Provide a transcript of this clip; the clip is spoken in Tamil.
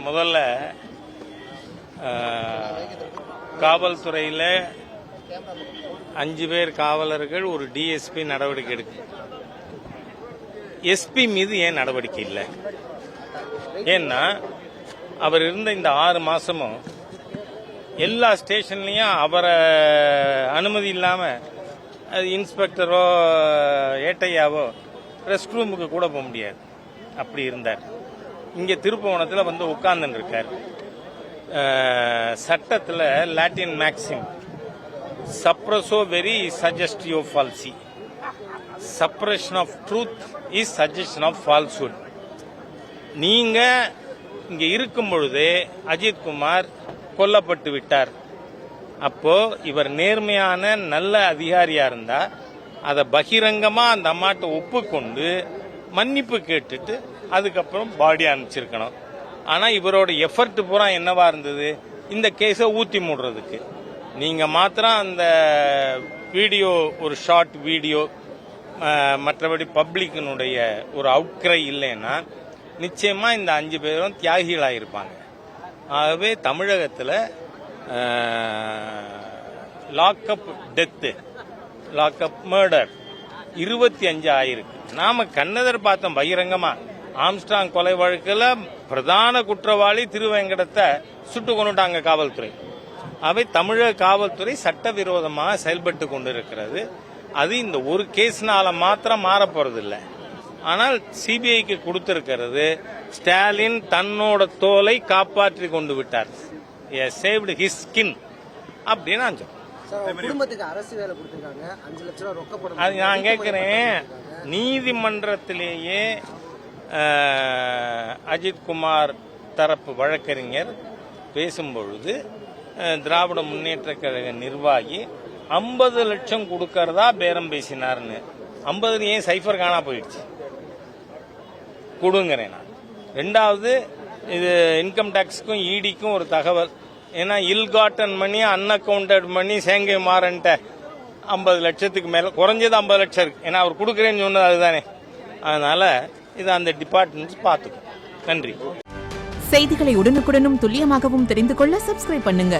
முதல்ல காவல்துறையில் 5 பேர் காவலர்கள் ஒரு டிஎஸ்பி நடவடிக்கை எடுக்கு. எஸ்பி மீது ஏன் நடவடிக்கை இல்லை? ஏன்னா அவர் இருந்த இந்த 6 மாசமும் எல்லா ஸ்டேஷன்லையும் அவரை அனுமதி இல்லாமல் அது இன்ஸ்பெக்டரோ ஏட்டையாவோ ரெஸ்ட் ரூமுக்கு கூட போக முடியாது. அப்படி இருந்தார். இங்கே திருப்புவனத்தில் வந்து உட்கார்ந்துன்னு இருக்கார். சட்டத்தில் Latin maxim suppressio veri suggestio falsi, suppression of truth is suggestion of falsehood. நீங்க இங்க இருக்கும் பொழுதே அஜித்குமார் கொல்லப்பட்டு விட்டார். அப்போ இவர் நேர்மையான நல்ல அதிகாரியா இருந்தா அதை பகிரங்கமா அந்த அம்மாட்ட ஒப்புக்கொண்டு மன்னிப்பு கேட்டுட்டு அதுக்கப்புறம் பாடி அனுப்பிச்சிருக்கணும். ஆனா இவரோட எஃபர்ட் பூரா என்னவா இருந்தது? இந்த கேஸை ஊத்தி மூடுறதுக்கு. நீங்க மாத்திரம் அந்த வீடியோ, ஒரு ஷார்ட் வீடியோ, மற்றபடி பப்ளிக்கினுடைய ஒரு அவுட்கிரை இல்லைன்னா நிச்சயமா இந்த 5 பேரும் தியாகிகளாயிருப்பாங்க. ஆகவே தமிழகத்தில் லாக்அப் டெத்து, லாக்அப் மர்டர் 25 ஆயிருக்கு. நாம கண்ணதர் பார்த்தோம் பகிரங்கமா. ஆம்ஸ்ட்ராங் கொலை வழக்கில் பிரதான குற்றவாளி திருவேங்கடத்தை சுட்டு கொண்டுட்டாங்க காவல்துறை. அவை தமிழக காவல்துறை சட்டவிரோதமாக செயல்பட்டு கொண்டிருக்கிறது. அது இந்த ஒரு கேஸ்னால மாத்திரம் மாற போறதில்லை. ஆனால் சிபிஐக்கு கொடுத்திருக்கிறது, ஸ்டாலின் தன்னோட தோலை காப்பாற்றி கொண்டு விட்டார். சேவ்டு ஹிஸ் ஸ்கின் அப்படின்னு நான் சொல்றேன். குடும்பத்துக்கு அரசு வேலை கொடுத்திருக்காங்க, 5 லட்சம் ரூபாய் ரொக்கப்படும். அது நான் கேட்கிறேன், நீதிமன்றத்திலேயே அஜித்குமார் தரப்பு வழக்கறிஞர் பேசும்பொழுது திராவிட முன்னேற்ற கழக நிர்வாகி 50 லட்சம் கொடுக்கறதா பேரம் பேசினார்னு. 50 ஏன் சைஃபர் காணா போயிடுச்சு? கொடுங்கிறேன் நான். 2வது, இது இன்கம் டாக்ஸுக்கும் இடிக்கும் ஒரு தகவல். ஏன்னா இல்காட்டன் மணி, அன்அக்கவுண்டட் மணி சேங்கை மாறன்ட்ட 50 லட்சத்துக்கு மேல, குறைஞ்சது 50 லட்சம் இருக்கு. ஏன்னா அவர் கொடுக்குறேன்னு சொன்னது அதுதானே. அதனால இது அந்த டிபார்ட்மெண்ட்ஸ் பார்த்துக்கும். நன்றி. செய்திகளை உடனுக்குடனும் துல்லியமாகவும் தெரிந்து கொள்ள சப்ஸ்கிரைப் பண்ணுங்க.